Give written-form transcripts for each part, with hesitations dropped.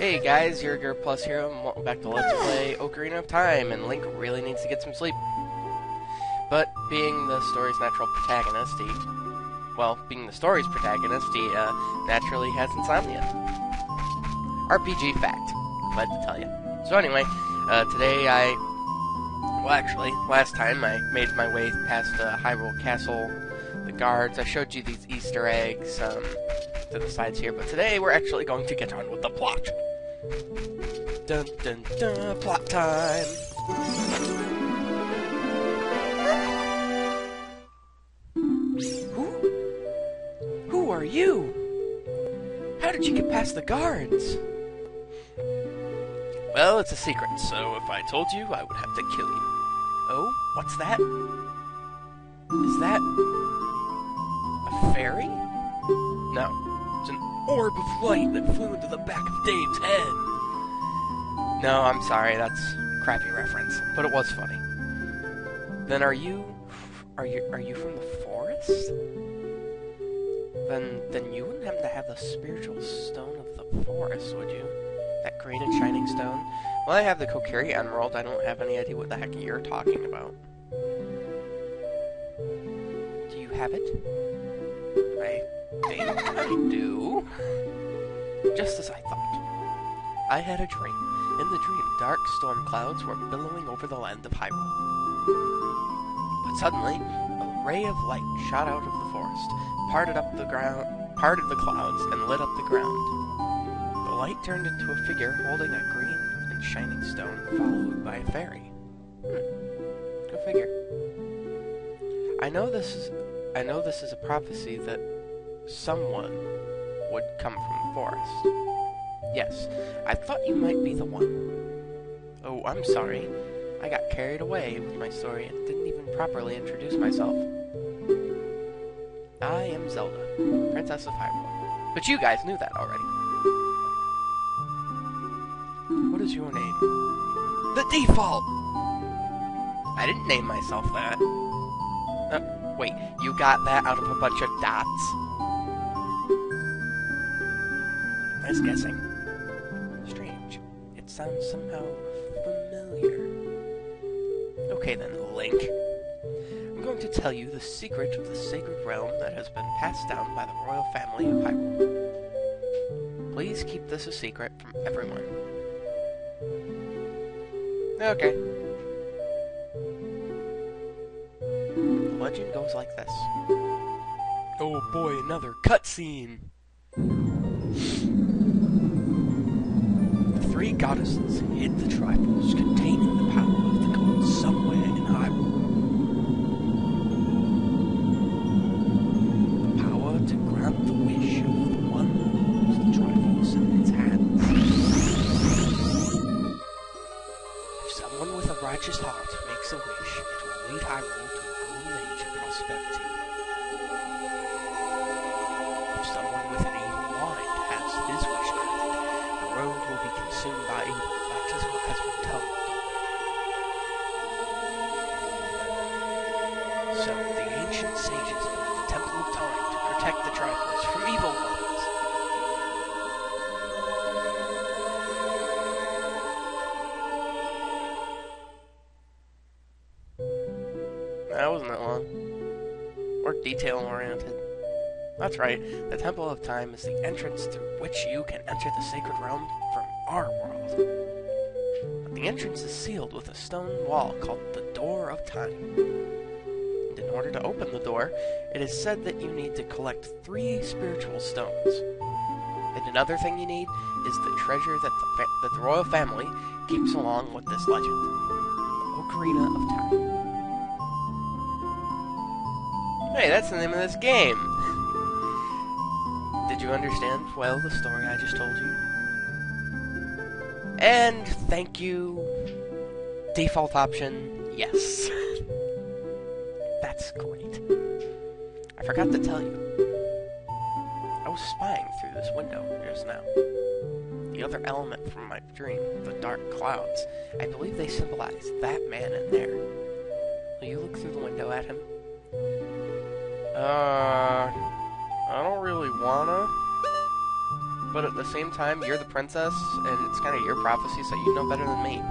Hey guys, your Plus here, and welcome back to Let's Play Ocarina of Time, and Link really needs to get some sleep. But being the story's natural protagonist, he naturally has insomnia. RPG fact, glad to tell you. So anyway, today last time I made my way past Hyrule Castle, the guards. I showed you these Easter eggs to the sides here, but today we're actually going to get on with the plot. Dun dun dun, plot time! Who are you? How did you get past the guards? Well, it's a secret, so if I told you, I would have to kill you. Oh, what's that? Is that a fairy? No, it's an orb of light that flew into the back of Dave's head. No, I'm sorry, that's a crappy reference, but it was funny. Then are you from the forest? Then you wouldn't happen to have the spiritual stone of the forest, would you? That green and shining stone? Well, I have the Kokiri Emerald. I don't have any idea what the heck you're talking about. Do you have it? I think I do. Just as I thought. I had a dream. In the dream, dark storm clouds were billowing over the land of Hyrule. But suddenly, a ray of light shot out of the forest, parted the clouds, and lit up the ground. The light turned into a figure holding a green and shining stone, followed by a fairy. Go figure. I know this is a prophecy that someone would come from the forest. Yes, I thought you might be the one. Oh, I'm sorry. I got carried away with my story and didn't even properly introduce myself. I am Zelda, Princess of Hyrule. But you guys knew that already. What is your name? The default! I didn't name myself that. Wait, you got that out of a bunch of dots? Nice guessing. Strange. It sounds somehow familiar. Okay then, Link. I'm going to tell you the secret of the sacred realm that has been passed down by the royal family of Hyrule. Please keep this a secret from everyone. Okay. The legend goes like this. Oh boy, another cutscene! The three goddesses hid the trifles containing the power of the gods somewhere in Hyrule. The power to grant the wish of the one who holds the trifles in its hands. If someone with a righteous heart makes a wish, it will lead Hyrule to a golden age of prosperity. If someone with an evil mind has his wish granted, the road will be consumed by evil. That is what has been told. So, the ancient sages built the Temple of Time to protect the trifles from evil ones. That wasn't that long. Or detail-oriented. That's right, the Temple of Time is the entrance through which you can enter the sacred realm from our world. But the entrance is sealed with a stone wall called the Door of Time. And in order to open the door, it is said that you need to collect 3 spiritual stones. And another thing you need is the treasure that the royal family keeps along with this legend. The Ocarina of Time. Hey, that's the name of this game! Did you understand well the story I just told you? And thank you. Default option, yes. That's great. I forgot to tell you. I was spying through this window just now. The other element from my dream, the dark clouds, I believe they symbolize that man in there. Will you look through the window at him? I don't really wanna. but at the same time, you're the princess, and it's kind of your prophecy, so you know better than me.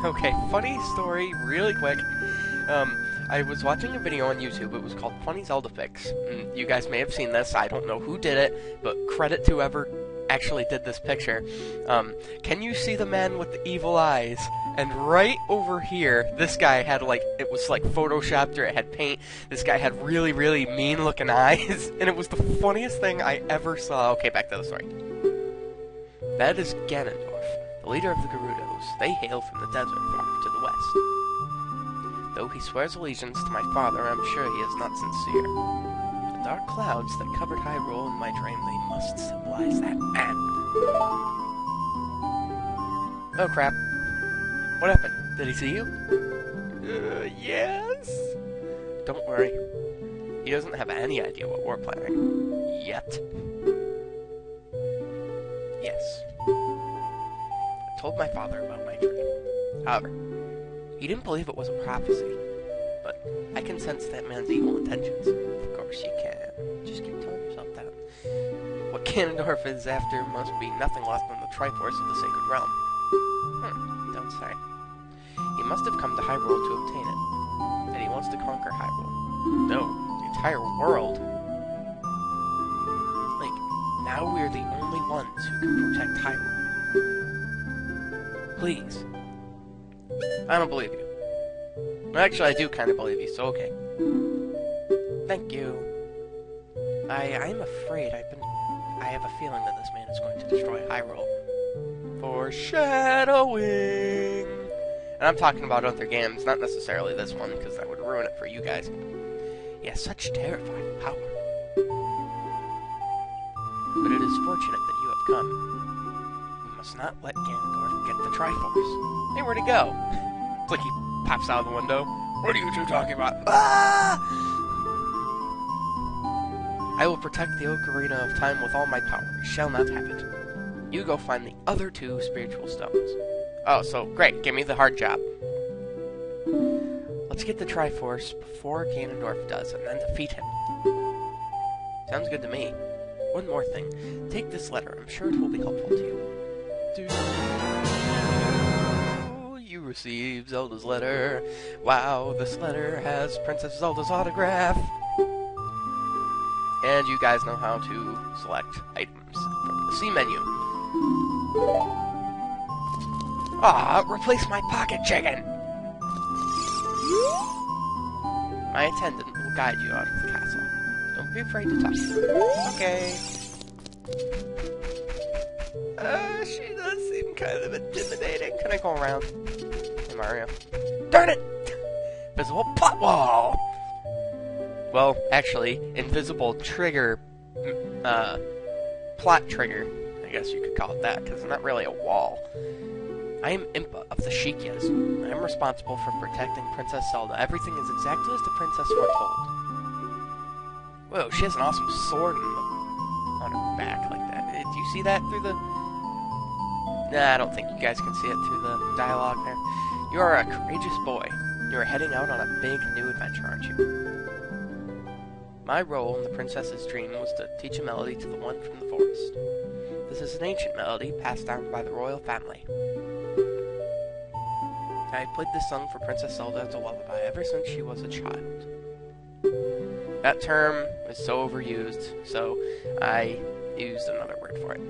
Okay, funny story, really quick. I was watching a video on YouTube. It was called Funny Zelda Fix. You guys may have seen this. I don't know who did it, but credit to whoever actually did this picture. Can you see the man with the evil eyes? And right over here, this guy had it was like photoshopped or it had paint. This guy had really, really mean looking eyes, and it was the funniest thing I ever saw. Okay, back to the story. That is Ganondorf, the leader of the Gerudos. They hail from the desert far to the west. Though he swears allegiance to my father, I'm sure he is not sincere. The dark clouds that covered Hyrule in my dream, they must symbolize that man. Oh crap. What happened? Did he see you? Yes. Don't worry. He doesn't have any idea what we're planning. Yet. Yes. I told my father about my dream. However, he didn't believe it was a prophecy. But I can sense that man's evil intentions. Of course you can. Just keep telling yourself that. What Ganondorf is after must be nothing less than the Triforce of the Sacred Realm. Don't say. He must have come to Hyrule to obtain it. And he wants to conquer Hyrule. No, the entire world. Like, now we're the only ones who can protect Hyrule. Please. I don't believe you. Actually, I do kind of believe you, so okay. Thank you. I'm afraid I have a feeling that this man is going to destroy Hyrule. Foreshadowing! And I'm talking about other games, not necessarily this one, because that would ruin it for you guys. He has such terrifying power. But it is fortunate that you have come. We must not let Ganondorf get the Triforce. Hey, where'd he go? It's like he pops out of the window. What are you two talking about? Ah! I will protect the Ocarina of Time with all my power. You shall not have it. You go find the other 2 spiritual stones. Oh, so great. Give me the hard job. Let's get the Triforce before Ganondorf does, and then defeat him. Sounds good to me. One more thing. Take this letter. I'm sure it will be helpful to you. You received Zelda's letter. Wow, this letter has Princess Zelda's autograph. And you guys know how to select items from the C menu. Replace my pocket chicken! My attendant will guide you out of the castle. Don't be afraid to talk. Okay. She does seem kind of intimidating. Can I go around? Hey, Mario. Darn it! Invisible plot wall! Well, actually, invisible trigger, plot trigger. I guess you could call it that, because it's not really a wall. I am Impa of the Sheikyas. I am responsible for protecting Princess Zelda. Everything is exactly as the princess foretold. Whoa, she has an awesome sword on her back like that. Do you see that through the... Nah, I don't think you guys can see it through the dialogue there. You are a courageous boy. You are heading out on a big new adventure, aren't you? My role in the princess's dream was to teach a melody to the one from the forest. This is an ancient melody passed down by the royal family. I have played this song for Princess Zelda as a lullaby ever since she was a child. That term is so overused, so I used another word for it.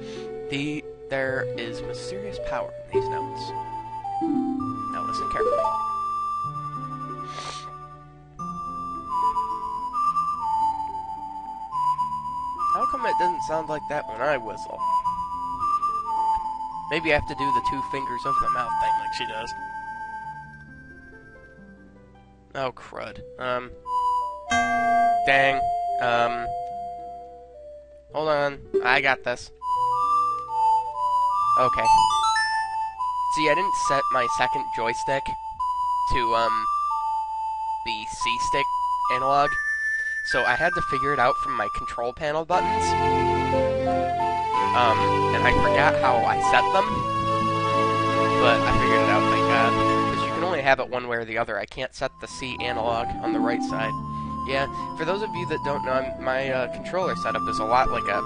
There is mysterious power in these notes. Now listen carefully. How come it doesn't sound like that when I whistle? Maybe I have to do the 2 fingers over the mouth thing like she does. Oh, crud. Dang. Hold on. I got this. Okay. See, I didn't set my second joystick to, the C-stick analog, so I had to figure it out from my control panel buttons. And I forgot how I set them, but I figured it out, thank God. Because you can only have it one way or the other. I can't set the C analog on the right side. Yeah, for those of you that don't know, my controller setup is a lot like a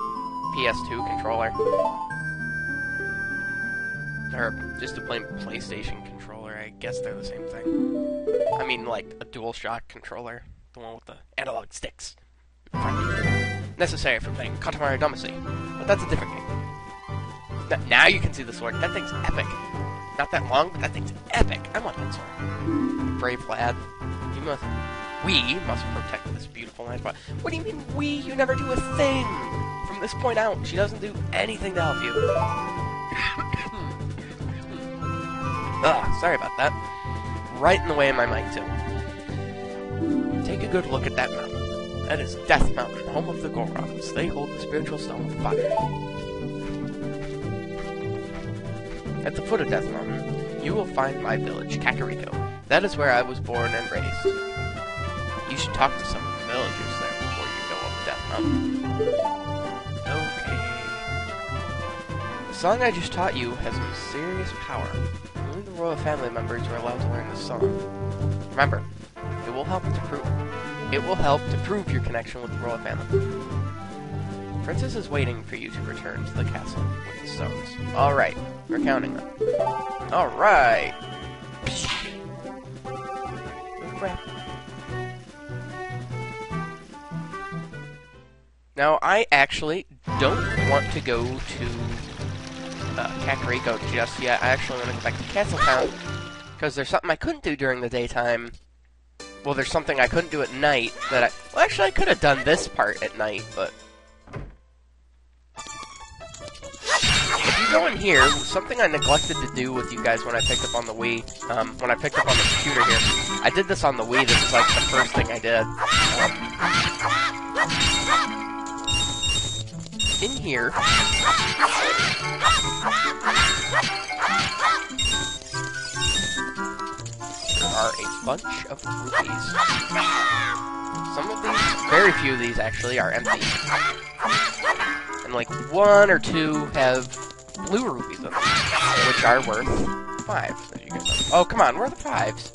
PS2 controller. Or just a plain PlayStation controller. I guess they're the same thing. I mean, like a DualShock controller. The one with the analog sticks. Necessary for playing Katamari Damacy. But that's a different game. Now you can see the sword. That thing's epic. Not that long, but that thing's epic. I want that sword. Brave lad. We must protect this beautiful land. What do you mean we? You never do a thing! From this point out, she doesn't do anything to help you. Ugh, sorry about that. Right in the way of my mic, too. Take a good look at that mountain. That is Death Mountain, home of the Gorons. They hold the spiritual stone of fire. At the foot of Death Mountain, you will find my village, Kakariko. That is where I was born and raised. You should talk to some of the villagers there before you go up Death Mountain. Okay. The song I just taught you has some serious power. Only the royal family members are allowed to learn this song. Remember, it will help to prove your connection with the royal family. The princess is waiting for you to return to the castle with the stones. Alright, we're counting them. Alright! Oh, crap. Now, I actually don't want to go to Kakariko just yet. I actually want to go back to Castletown, because there's something I couldn't do during the daytime. Well, there's something I couldn't do at night that well, actually, I could have done this part at night, but... If you go in here, something I neglected to do with you guys when I picked up on the Wii, when I picked up on the computer here, I did this on the Wii, this is like the first thing I did. In here... there are a bunch of rupees. Some of these, very few of these actually, are empty. And like 1 or 2 have blue rupees in them, which are worth 5. As you guys know. Oh, come on, where are the 5s?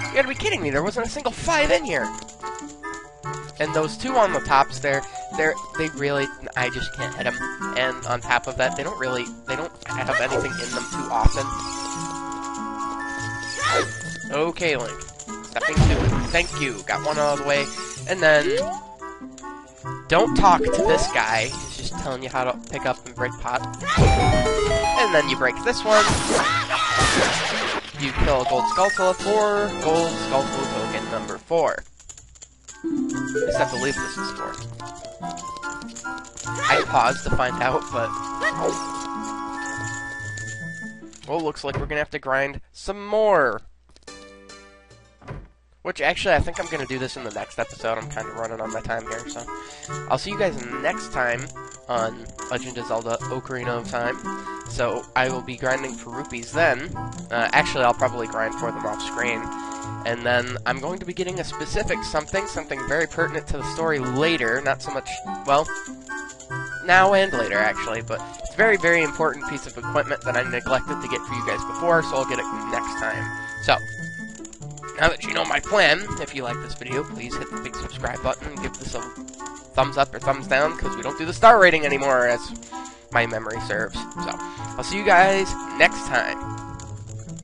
You gotta be kidding me, there wasn't a single 5 in here! And those 2 on the tops there, they really, I just can't hit them. And on top of that, they don't have anything in them too often. Okay, Link. Stepping to it. Thank you. Got one out of the way. And then... don't talk to this guy. He's just telling you how to pick up and break pot. And then you break this one. You kill a gold Skulltula for gold Skulltula token number 4. At least I believe this is 4. I paused to find out, but... well, looks like we're gonna have to grind some more. Which, actually, I think I'm gonna do this in the next episode. I'm kind of running on my time here, so... I'll see you guys next time on Legend of Zelda Ocarina of Time. So, I will be grinding for rupees then. Actually, I'll probably grind for them off screen. And then I'm going to be getting a specific something very pertinent to the story later. Not so much, well, now and later, actually. But it's a very, very important piece of equipment that I neglected to get for you guys before, so I'll get it next time. So, now that you know my plan, if you like this video, please hit the big subscribe button and give this a thumbs up or thumbs down, because we don't do the star rating anymore, as my memory serves. So, I'll see you guys next time.